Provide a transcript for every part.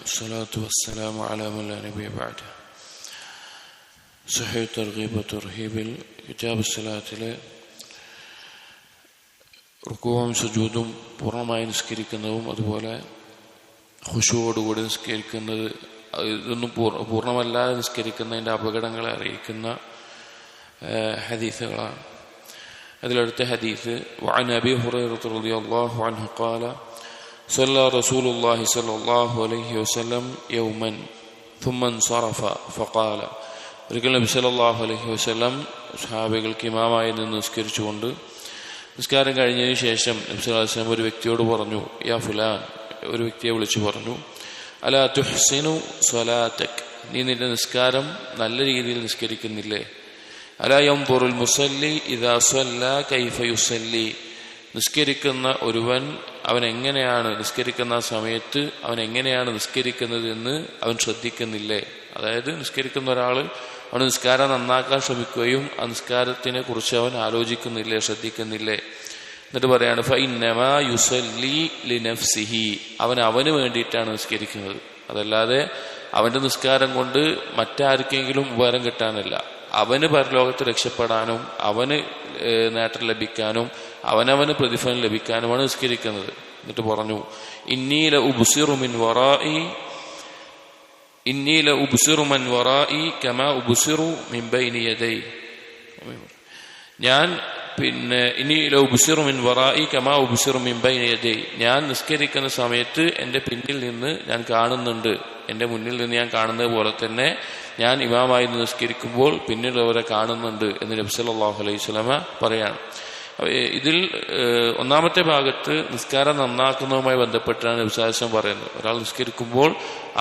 والصلاة والسلام على من لا نبي بعده. സഹീഹ് തർഗീബ് തർഹീബിൽ കിതാബ് സ്വലാത്തിലെ റുകൂഉം സുജൂദും പൂർണ്ണമായി നിസ്കരിക്കുന്നതും അതുപോലെ ഖുശൂഅോടുകൂടി നിസ്കരിക്കുന്നത്, ഇതൊന്നും പൂർണ്ണമല്ലാതെ നിസ്കരിക്കുന്നതിൻ്റെ അപകടങ്ങളെ അറിയിക്കുന്ന ഹദീസുകളാണ്. അതിലടുത്ത ഹദീസ് വഅൻ അബീ ഹുറൈറത റളിയല്ലാഹു അൻഹു ഖാല صلى رسول الله صلى الله عليه وسلم يوما ثم انصرف فقال ഒരിക്കൽ നബി സല്ലല്ലാഹു അലൈഹി വസല്ലം സ്വഹാബികൾക്ക് ഇമാമായി നിന്ന് നിസ്കരിച്ചുകൊണ്ട് നിസ്കാരം കഴിഞ്ഞതിന് ശേഷം നബി സല്ലല്ലാഹു അലൈഹി വസല്ലം ഒരു വ്യക്തിയോട് പറഞ്ഞു, യാ ഫുലാൻ, ഒരു വ്യക്തിയെ വിളിച്ചു പറഞ്ഞു, അലാ തുഹ്സിനു സ്വലാതക്, നീ നിന്റെ നിസ്കാരം നല്ല രീതിയിൽ നിസ്കരിക്കുന്നില്ലേ? അലാ യൻദുറുൽ മുസല്ലി ഇദാ സ്വല്ലാ കൈഫ യുസല്ലി, നിസ്കരിക്കുന്ന ഒരുവൻ അവൻ എങ്ങനെയാണ് നിസ്കരിക്കുന്ന സമയത്ത് അവൻ എങ്ങനെയാണ് നിസ്കരിക്കുന്നത് എന്ന് അവൻ ശ്രദ്ധിക്കുന്നില്ലേ? അതായത് നിസ്കരിക്കുന്ന ഒരാൾ അവൻ നിസ്കാരം നന്നാക്കാൻ ശ്രമിക്കുകയും ആ നിസ്കാരത്തിനെ കുറിച്ച് അവൻ ആലോചിക്കുന്നില്ലേ, ശ്രദ്ധിക്കുന്നില്ലേ? എന്നിട്ട് പറയാണ് ഫഇന്നമാ യുസല്ലി ലിനഫ്സിഹി, അവന് വേണ്ടിയിട്ടാണ് നിസ്കരിക്കുന്നത്, അതല്ലാതെ അവന്റെ നിസ്കാരം കൊണ്ട് മറ്റാർക്കെങ്കിലും ഉപകാരം കിട്ടാനല്ല. അവന് പരലോകത്ത് രക്ഷപ്പെടാനും അവന് നേട്ടം ലഭിക്കാനും അവനവന് പ്രതിഫലം ലഭിക്കാനുമാണ് നിസ്കരിക്കുന്നത്. എന്നിട്ട് പറഞ്ഞു, ഇന്നി ലഉബ്സിറു മൻ വറാഇ കമാ ഉബ്സിറു മിൻ ബൈനി യദൈ, ഞാൻ ഇന്നി ലഉബ്സിറു മിൻ വറാഇ കമാ ഉബ്സിറു മിൻ ബൈനി യദൈ, ഞാൻ നിസ്കരിക്കുന്ന സമയത്ത് എൻ്റെ പിന്നിൽ നിന്ന് ഞാൻ കാണുന്നുണ്ട്, എൻ്റെ മുന്നിൽ നിന്ന് ഞാൻ കാണുന്നത് പോലെ തന്നെ ഞാൻ ഇമാമായി നിസ്കരിക്കുമ്പോൾ പിന്നിലുള്ളവരെ കാണുന്നുണ്ട് എന്ന് നബി സല്ലല്ലാഹു അലൈഹി വസല്ലമ പറയാണ്. ഇതിൽ ഒന്നാമത്തെ ഭാഗത്ത് നിസ്കാരം നന്നാക്കുന്നതുമായി ബന്ധപ്പെട്ടാണ് നബി സല്ലല്ലാഹു അലൈഹി വസല്ലം പറയുന്നത്. ഒരാൾ നിസ്കരിക്കുമ്പോൾ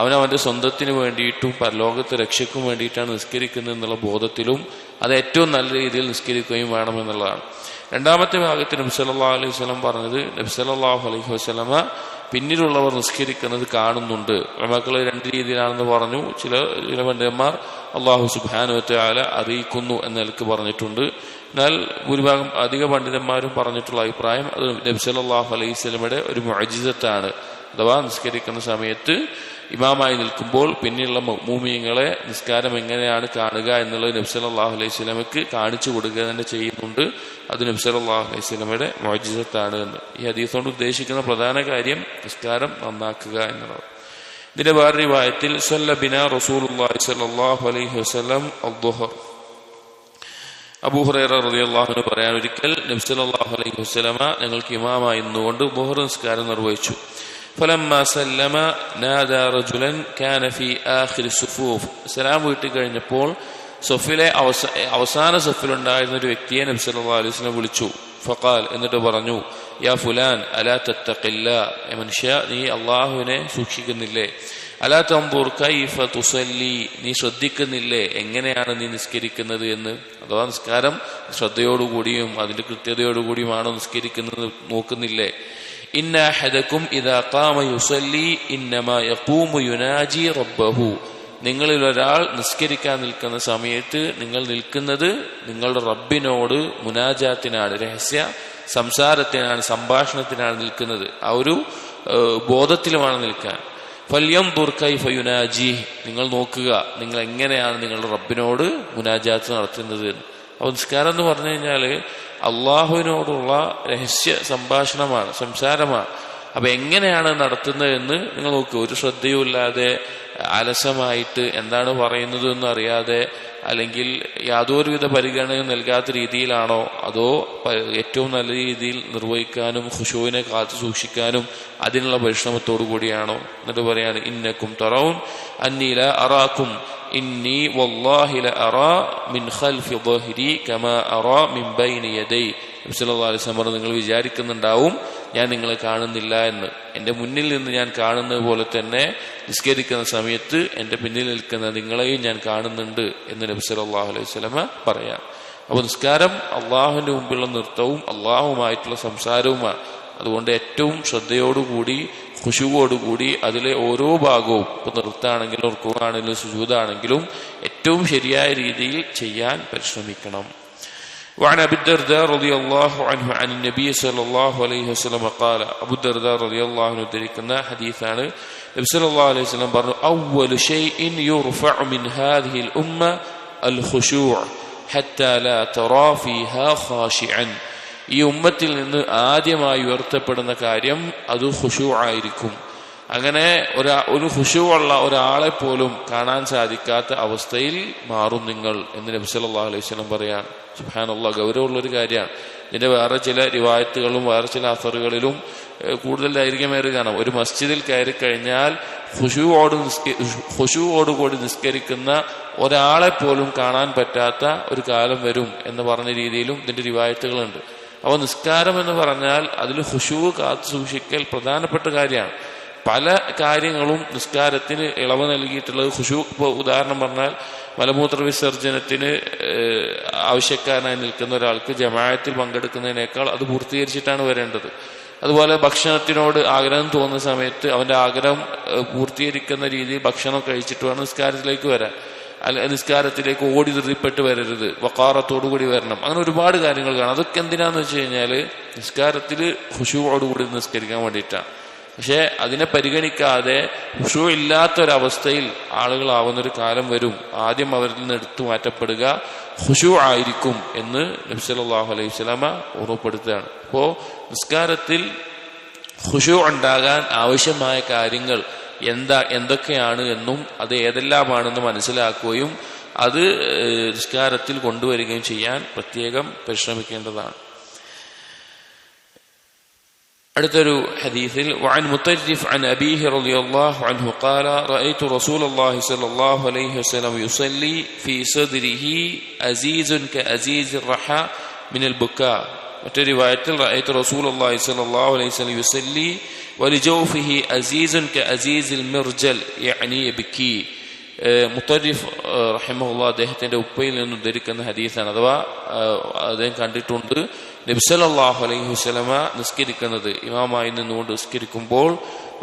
അവനവന്റെ സ്വന്തത്തിന് വേണ്ടിയിട്ടും പരലോകത്തെ രക്ഷയ്ക്കും വേണ്ടിയിട്ടാണ് നിസ്കരിക്കുന്നത് എന്നുള്ള ബോധത്തിലും അത് ഏറ്റവും നല്ല രീതിയിൽ നിസ്കരിക്കുകയും വേണമെന്നുള്ളതാണ്. രണ്ടാമത്തെ ഭാഗത്ത് നബി സല്ലല്ലാഹു അലൈഹി വസല്ലം പറഞ്ഞത്, നബി സല്ലല്ലാഹു അലൈഹി വസല്ലമ പിന്നിലുള്ളവർ നിസ്കരിക്കുന്നത് കാണുന്നുണ്ട്. ഉലമാക്കൾ രണ്ട് രീതിയിലാണെന്ന് പറഞ്ഞു. ചില പണ്ഡിതന്മാർ അല്ലാഹു സുബ്ഹാനഹു വ തആല അറിയിക്കുന്നു എന്ന നിലക്ക് പറഞ്ഞിട്ടുണ്ട്. എന്നാൽ ഭൂരിഭാഗം അധിക പണ്ഡിതന്മാരും പറഞ്ഞിട്ടുള്ള അഭിപ്രായം അത് നബി സല്ലല്ലാഹു അലൈഹി വസല്ലമയുടെ ഒരു മുഅ്ജിസത്താണ്. അഥവാ നിസ്കരിക്കുന്ന സമയത്ത് ഇമാമായി നിൽക്കുമ്പോൾ പിന്നിലുള്ള മുഅ്മിനീങ്ങളെ നിസ്കാരം എങ്ങനെയാണ് കാണുക എന്നുള്ളത് നബി സല്ലല്ലാഹു അലൈഹി വസല്ലമക്ക് കാണിച്ചു കൊടുക്കുക തന്നെ ചെയ്യുന്നുണ്ട്. അത് നബി സല്ലല്ലാഹു അലൈഹി വസല്ലമയുടെ മുഅ്ജിസത്താണ് എന്ന്. ഈ ഹദീസ് കൊണ്ട് ഉദ്ദേശിക്കുന്ന പ്രധാന കാര്യം നിസ്കാരം നന്നാക്കുക എന്നുള്ളത്. ഇതിന്റെ വേറെ റിവായത്തിൽ സല്ല ബിനാ റസൂലുള്ളാഹി സ്വല്ലല്ലാഹു അലൈഹി വസല്ലം അദ്ദുഹർ, അബൂ ഹുറൈറ റളിയല്ലാഹു അൻഹു പറയാൻ, ഒരിക്കൽ നബി സല്ലല്ലാഹു അലൈഹി വസല്ലമ ഞങ്ങൾക്ക് ഇമാമായി നിന്നുകൊണ്ട് ദുഹർ നിസ്കാരം നിർവഹിച്ചു. ഫലമ്മാ സല്ലമ നാദാ റജുലൻ കാന ഫീ ആഖിരി സുഫൂഫ്, സലാം വീട്ടി കഴിഞ്ഞപ്പോൾ സഫിലെ അവസാന സഫിലുണ്ടായിരുന്ന ഒരു വ്യക്തിയെ നബി സല്ലല്ലാഹു അലൈഹി വസല്ലം വിളിച്ചു. ഫഖാൽ, എന്നിട്ട് പറഞ്ഞു, യാ ഫുലാൻ അലാ തത്തഖില്ലാ, മനുഷ്യ നീ അല്ലാഹുവിനെ സൂക്ഷിക്കുന്നില്ലേ? അലാ തൻദുർ കൈഫ തുസല്ലി, നീ ശ്രദ്ധിക്കുന്നില്ലേ എങ്ങനെയാണ് നീ നിസ്കരിക്കുന്നത് എന്ന്? അഥവാ നിസ്കാരം ശ്രദ്ധയോടുകൂടിയും അതിന്റെ കൃത്യതയോടുകൂടിയുമാണോ നിസ്കരിക്കുന്നത് നോക്കുന്നില്ലേ? ഇന്ന അഹദകും ഇദാ ഖാമ യുസല്ലി ഇന്നമാ യഖൂമു യുനാജി റബ്ബഹു, നിങ്ങളിൽ ഒരാൾ നിസ്കരിക്കാൻ നിൽക്കുന്ന സമയത്ത് നിങ്ങൾ നിൽക്കുന്നത് നിങ്ങളുടെ റബ്ബിനോട് മുനാജാത്തിനാണ്, രഹസ്യ സംസാരത്തിനാണ്, സംഭാഷണത്തിനാണ് നിൽക്കുന്നത്. ആ ഒരു ബോധത്തിലുമാണ് നിൽക്കാൻ. ഫൽയൻദുർ കൈഫ യുനാജി, നിങ്ങൾ നോക്കുക നിങ്ങൾ എങ്ങനെയാണ് നിങ്ങളുടെ റബ്ബിനോട് മുനാജാത്ത് നടത്തുന്നത്. അപ്പോൾ നിസ്കാരം എന്ന് പറഞ്ഞു കഴിഞ്ഞാൽ അള്ളാഹുവിനോടുള്ള രഹസ്യ സംഭാഷണമാണ്, സംസാരമാണ്. അപ്പൊ എങ്ങനെയാണ് നടത്തുന്നത് എന്ന് നിങ്ങൾ നോക്കുക. ഒരു ശ്രദ്ധയുമില്ലാതെ അലസമായിട്ട് എന്താണ് പറയുന്നത് എന്ന് അറിയാതെ, അല്ലെങ്കിൽ യാതൊരുവിധ പരിഗണനയും നൽകാത്ത രീതിയിലാണോ, അതോ ഏറ്റവും നല്ല രീതിയിൽ നിർവഹിക്കാനും ഖുശൂഇനെ കാത്തു സൂക്ഷിക്കാനും അതിനുള്ള പരിശ്രമത്തോടു കൂടിയാണോ? എന്നിട്ട് പറയാണ്, ഇന്നക്കും തറൗൻ അന്നീ ലാ അറാക്കും ഇന്നി വല്ലാഹി ലഅറാ മിൻ ഖൽഫി ളഹരി കമാ അറാ മിൻ ബൈനി യദൈ. നബി സല്ലല്ലാഹു അലൈഹി വസല്ലം നിങ്ങൾ വിചാരിക്കുന്നുണ്ടാവും ഞാൻ നിങ്ങളെ കാണുന്നില്ല എന്ന്. എൻ്റെ മുന്നിൽ നിന്ന് ഞാൻ കാണുന്നത് പോലെ തന്നെ നിസ്കരിക്കുന്ന സമയത്ത് എൻ്റെ പിന്നിൽ നിൽക്കുന്ന നിങ്ങളെയും ഞാൻ കാണുന്നുണ്ട് എന്ന് നബി സല്ലല്ലാഹു അലൈഹി വസല്ലം പറയാം. അപ്പോൾ നിസ്കാരം അള്ളാഹുവിന്റെ മുമ്പിലുള്ള നൃത്തവും അള്ളാഹുമായിട്ടുള്ള സംസാരവുമാണ്. അതുകൊണ്ട് ഏറ്റവും ശ്രദ്ധയോടുകൂടി ഖുശൂഅോടുകൂടി അതിലെ ഓരോ ഭാഗവും, ഇപ്പൊ നൃത്താണെങ്കിലും റുകൂആണെങ്കിലും സുജൂദാണെങ്കിലും ഏറ്റവും ശരിയായ രീതിയിൽ ചെയ്യാൻ പരിശ്രമിക്കണം. وعن أبي الدرداء رضي الله عنه عن النبي صلى الله عليه وسلم قال, أبو الدرداء رضي الله عنه ذكرنا حديثان നബി സല്ലല്ലാഹു അലൈഹി വസല്ലം പറഞ്ഞു, അവ്വലു ഷൈഇൻ യുർഫഉ മിൻ ഹാദിഹിൽ ഉമ്മ അൽ ഖുശൂ' ഹത്താ ലാ തറാ ഫീഹാ ഖാശിഅൻ. ഈ ഉമ്മത്തിൽ നിന്ന് ആദ്യമായി ഉയർത്തപ്പെടുന്ന കാര്യം അത് ഖുശൂ' ആയിരിക്കും. അങ്ങനെ ഒരു ഖുശൂഉള്ള ഒരാളെ പോലും കാണാൻ സാധിക്കാത്ത അവസ്ഥയിൽ മാറും നിങ്ങൾ എന്ന് നബി സല്ലല്ലാഹു അലൈഹി വസല്ലം പറയാണ്. സുബ്ഹാനല്ലാഹ്, ഗൗരവമുള്ളൊരു കാര്യമാണ്. ഇതിന്റെ വേറെ ചില റിവായത്തുകളും വേറെ ചില അസറുകളിലും കൂടുതൽ ദൈർഘ്യമേറി കാണാം. ഒരു മസ്ജിദിൽ കയറി കഴിഞ്ഞാൽ ഖുശൂഅോടുകൂടി നിസ്കരിക്കുന്ന ഒരാളെ പോലും കാണാൻ പറ്റാത്ത ഒരു കാലം വരും എന്ന് പറഞ്ഞ രീതിയിലും ഇതിന്റെ റിവായത്തുകളുണ്ട്. അപ്പോൾ നിസ്കാരം എന്ന് പറഞ്ഞാൽ അതിൽ ഖുശൂ കാത്തു സൂക്ഷിക്കൽ പ്രധാനപ്പെട്ട കാര്യമാണ്. പല കാര്യങ്ങളും നിസ്കാരത്തിന് ഇളവ് നൽകിയിട്ടുള്ളത് ഖുശൂ. ഇപ്പോൾ ഉദാഹരണം പറഞ്ഞാൽ മലമൂത്ര വിസർജനത്തിന് ആവശ്യക്കാരനായി നിൽക്കുന്ന ഒരാൾക്ക് ജമാഅത്തിൽ പങ്കെടുക്കുന്നതിനേക്കാൾ അത് പൂർത്തീകരിച്ചിട്ടാണ് വരേണ്ടത്. അതുപോലെ ഭക്ഷണത്തിനോട് ആഗ്രഹം തോന്നുന്ന സമയത്ത് അവന്റെ ആഗ്രഹം പൂർത്തീകരിക്കുന്ന രീതിയിൽ ഭക്ഷണം കഴിച്ചിട്ട് വേണം നിസ്കാരത്തിലേക്ക് വരാൻ. നിസ്കാരത്തിലേക്ക് ഓടി ധൃതിപ്പെട്ട് വരരുത്, വഖാറത്തോടുകൂടി വരണം. അങ്ങനെ ഒരുപാട് കാര്യങ്ങൾ കാണാം. അതൊക്കെ എന്തിനാന്ന് വെച്ച് കഴിഞ്ഞാൽ നിസ്കാരത്തിൽ ഖുശൂഅോടുകൂടി നിസ്കരിക്കാൻ വേണ്ടിയിട്ടാണ്. പക്ഷെ അതിനെ പരിഗണിക്കാതെ ഖുശൂ ഇല്ലാത്തൊരവസ്ഥയിൽ ആളുകളാവുന്നൊരു കാലം വരും. ആദ്യം അവരിൽ നിന്ന് എടുത്തു മാറ്റപ്പെടുക ഖുശൂ ആയിരിക്കും എന്ന് നബി സല്ലല്ലാഹു അലൈഹി വസല്ലമ ഓർമ്മപ്പെടുത്തുകയാണ്. അപ്പോ നിസ്കാരത്തിൽ ഖുശൂ ഉണ്ടാകാൻ ആവശ്യമായ കാര്യങ്ങൾ എന്തൊക്കെയാണ് എന്നും അത് ഏതെല്ലാമാണെന്ന് മനസ്സിലാക്കുകയും അത് നിസ്കാരത്തിൽ കൊണ്ടുവരികയും ചെയ്യാൻ പ്രത്യേകം പരിശ്രമിക്കേണ്ടതാണ്. അടുത്തൊരു ഹദീസിൽ വഅൻ മുത്തരിഫ് അൻ അബീഹി റളിയല്ലാഹു അൻഹു ഖാല റഅയ്തു റസൂലല്ലാഹി സ്വല്ലല്ലാഹു അലൈഹി വസല്ലം യുസല്ലി ഫീ സദ്രിഹി അസീസുൻ കഅസീസിർ റഹാ മിനൽ ബുക്കാ. മറ്റൊരു റിവായത്തിൽ റഅയ്തു റസൂലല്ലാഹി സ്വല്ലല്ലാഹു അലൈഹി വസല്ലം യുസല്ലി വലിജൗഫിഹി അസീസുൻ കഅസീസിൽ മിർജൽ യഅനി യബ്കി. മുത്തരിഫ് റഹിമഹുല്ലാഹ് അദ്ദേഹത്തിന്റെ ഉപ്പയിൽ നിന്ന് ഉദ്ധരിക്കുന്ന ഹദീസാണ്. അഥവാ അദ്ദേഹം കണ്ടിട്ടുണ്ട് നബി സല്ലല്ലാഹു അലൈഹി വസല്ലമ നിസ്കരിക്കുന്നത്, ഇമാമായി നിന്നുകൊണ്ട് നിസ്കരിക്കുമ്പോൾ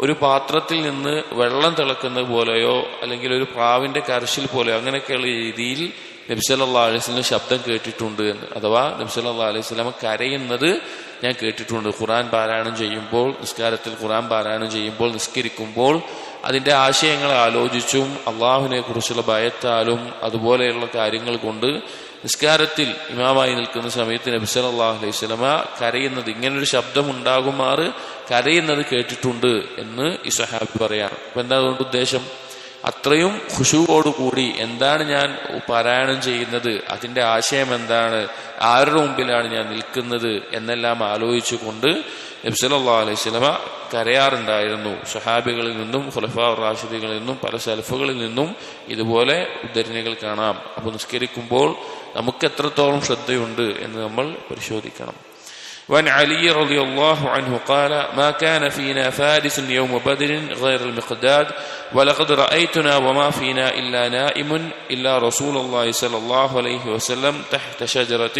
ഒരു പാത്രത്തിൽ നിന്ന് വെള്ളം തിളക്കുന്നത് പോലെയോ അല്ലെങ്കിൽ ഒരു പ്രാവിന്റെ കരച്ചിൽ പോലെയോ അങ്ങനെയൊക്കെയുള്ള രീതിയിൽ നബി സല്ലല്ലാഹു അലൈഹി വസല്ലം ശബ്ദം കേട്ടിട്ടുണ്ട് എന്ന്. അഥവാ നബി സല്ലല്ലാഹു അലൈഹി വസല്ലമ കരയുന്നത് ഞാൻ കേട്ടിട്ടുണ്ട്. ഖുർആൻ പാരായണം ചെയ്യുമ്പോൾ, നിസ്കാരത്തിൽ ഖുർആൻ പാരായണം ചെയ്യുമ്പോൾ, നിസ്കരിക്കുമ്പോൾ അതിന്റെ ആശയങ്ങളെ ആലോചിച്ചും അള്ളാഹുവിനെ കുറിച്ചുള്ള ഭയത്താലും അതുപോലെയുള്ള കാര്യങ്ങൾ കൊണ്ട് നിസ്കാരത്തിൽ ഇമാമായി നിൽക്കുന്ന സമയത്ത് നബി സല്ലല്ലാഹു അലൈഹി വസല്ലമ കരയുന്നത്, ഇങ്ങനൊരു ശബ്ദം ഉണ്ടാകുമാറ് കരയുന്നത് കേട്ടിട്ടുണ്ട് എന്ന് ഈ സ്വഹാബി പറയാണ്. അപ്പൊ എന്താ അതുകൊണ്ട് ഉദ്ദേശം? അത്രയും ഖുശൂഅോടുകൂടി എന്താണ് ഞാൻ പാരായണം ചെയ്യുന്നത്, അതിന്റെ ആശയം എന്താണ്, ആരുടെ മുമ്പിലാണ് ഞാൻ നിൽക്കുന്നത് എന്നെല്ലാം ആലോചിച്ചുകൊണ്ട് നബി സല്ലല്ലാഹു അലൈഹി വസല്ലമ കരയാറുണ്ടായിരുന്നു. സ്വഹാബികളിൽ നിന്നും ഖുലഫാഉർ റാഷിദീകളിൽ നിന്നും പല സലഫുകളിൽ നിന്നും ഇതുപോലെ ഉദ്ധരണികൾ കാണാം. അപ്പോൾ നിസ്കരിക്കുമ്പോൾ നമുക്ക് എത്രത്തോളം ശ്രദ്ധയുണ്ട് എന്ന് നമ്മൾ പരിശോധിക്കണം. وعن علي رضي الله عنه قال ما كان فينا فارس يوم بدر غير المقداد ولقد رأيتنا وما فينا إلا نائم إلا رسول الله صلى الله عليه وسلم تحت شجرة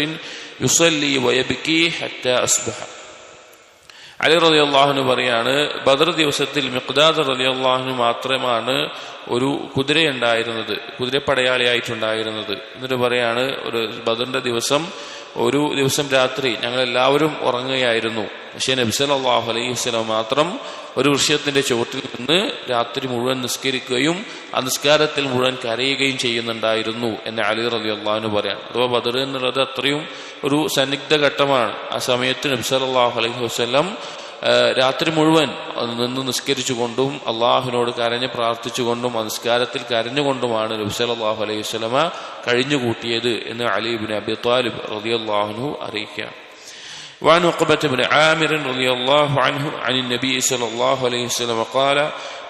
يصلي ويبكي حتى أصبح. അലി റളിയല്ലാഹു അൻഹു പറയാണ്, ബദർ ദിവസത്തിൽ മിഖ്ദാദ് റളിയല്ലാഹു അൻഹു മാത്രമാണ് ഒരു കുതിരയുണ്ടായിരുന്നത്, കുതിരപ്പടയാളിയായിട്ടുണ്ടായിരുന്നത്. എന്നിട്ട് പറയാണ്, ഒരു ബദറിന്റെ ദിവസം ഒരു ദിവസം രാത്രി ഞങ്ങൾ എല്ലാവരും ഉറങ്ങുകയായിരുന്നു. പക്ഷേ നബി സല്ലല്ലാഹു അലൈഹി വസല്ലം മാത്രം ഒരു വൃക്ഷത്തിന്റെ ചുവട്ടിൽ നിന്ന് രാത്രി മുഴുവൻ നിസ്കരിക്കുകയും ആ നിസ്കാരത്തിൽ മുഴുവൻ കരയുകയും ചെയ്യുന്നുണ്ടായിരുന്നു എന്ന് അലി റളിയല്ലാഹു അൻഹു പറയാം. അഥവാ ബദർ എന്നുള്ളത് അത്രയും ഒരു സന്നിഗ്ധ ഘട്ടമാണ്. ആ സമയത്ത് നബി സല്ലല്ലാഹു അലൈഹി വസല്ലം രാത്രി മുഴുവൻ നിന്ന് നിസ്കരിച്ചുകൊണ്ടും അള്ളാഹുവിനോട് കരഞ്ഞ് പ്രാർത്ഥിച്ചുകൊണ്ടും ആ നിസ്കാരത്തിൽ കരഞ്ഞുകൊണ്ടുമാണ് നബി സല്ലല്ലാഹു അലൈഹി വസല്ലമ കഴിഞ്ഞുകൂട്ടിയത് എന്ന് അലി ഇബ്നു അബി ത്വാലിബ് റളിയല്ലാഹു അൻഹു അറിയിക്കുകയാണ്. وعن عقبة بن عامر رضي الله عنه عن النبي صلى الله عليه وسلم قال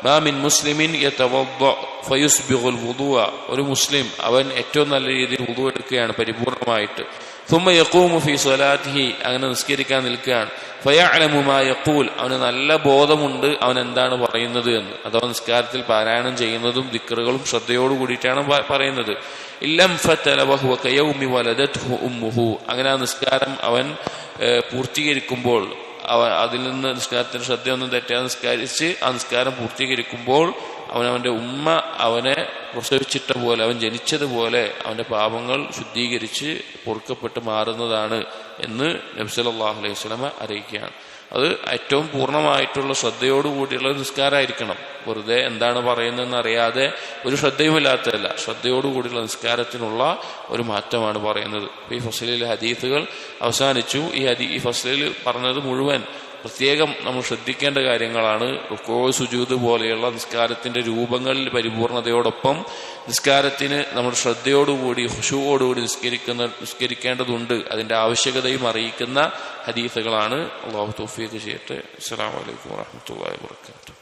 ما من مسلم يتوضأ فيسبغ الوضوء. ഒരു മുസ്ലിം അവൻ ഏറ്റവും നല്ല രീതിയിൽ വുളു എടുക്കുകയാണ് പരിപൂർണമായിട്ട്. ثم يقوم في صلاته, അങ്ങനെ നിസ്കരിക്കാൻ നിൽക്കുകയാണ്. فيعلم ما يقول, അവന് നല്ല ബോധമുണ്ട് അവൻ എന്താണ് പറയുന്നത് എന്ന്. അഥവാ നിസ്കാരത്തിൽ പാരായണം ചെയ്യുന്നതും ദിക്റുകളും ശ്രദ്ധയോട് കൂടിയിട്ടാണ് പറയുന്നത്. ഇല്ലം ഫതല വഹുവ കയൗമി വലദത്ഹു ഉമ്മുഹു, അങ്ങനെ ആ നിസ്കാരം അവൻ പൂർത്തീകരിക്കുമ്പോൾ, അതിൽ നിന്ന് നിസ്കാരത്തിന് ശ്രദ്ധയൊന്നും തെറ്റാതെ നിസ്കരിച്ച് ആ നിസ്കാരം പൂർത്തീകരിക്കുമ്പോൾ അവനവന്റെ ഉമ്മ അവനെ പ്രസവിച്ചിട്ട പോലെ, അവൻ ജനിച്ചതുപോലെ അവന്റെ പാപങ്ങൾ ശുദ്ധീകരിച്ച് പൊറുക്കപ്പെട്ട് മാറുന്നതാണ് എന്ന് നബി സല്ലല്ലാഹു അലൈഹി വസല്ലമ അറിയിക്കുകയാണ്. അത് ഏറ്റവും പൂർണ്ണമായിട്ടുള്ള ശ്രദ്ധയോടുകൂടിയുള്ള നിസ്കാരമായിരിക്കണം. വെറുതെ എന്താണ് പറയുന്നതെന്ന് അറിയാതെ ഒരു ശ്രദ്ധയുമില്ലാത്തതല്ല, ശ്രദ്ധയോടുകൂടിയുള്ള നിസ്കാരത്തിനുള്ള ഒരു മാറ്റമാണ് പറയുന്നത്. ഈ ഫസ്ലിലെ ഹദീസുകൾ അവസാനിച്ചു. ഈ ഫസ്ലിൽ പറഞ്ഞത് മുഴുവൻ പ്രത്യേകം നമ്മൾ ശ്രദ്ധിക്കേണ്ട കാര്യങ്ങളാണ്. റുക്കൂ, സുജൂദ് പോലെയുള്ള നിസ്കാരത്തിന്റെ രൂപങ്ങളിൽ പരിപൂർണതയോടൊപ്പം നിസ്കാരത്തിന് നമ്മൾ ശ്രദ്ധയോടുകൂടി ഖുശൂഅോടുകൂടി നിസ്കരിക്കേണ്ടതുണ്ട്. അതിന്റെ ആവശ്യകതയും അറിയിക്കുന്ന ഹദീസുകളാണ്. അല്ലാഹു തൗഫീഖ് ചെയ്യട്ടെ. അസ്സലാമു അലൈക്കും വറഹ്മത്തുള്ളാഹി വബറകാതുഹു.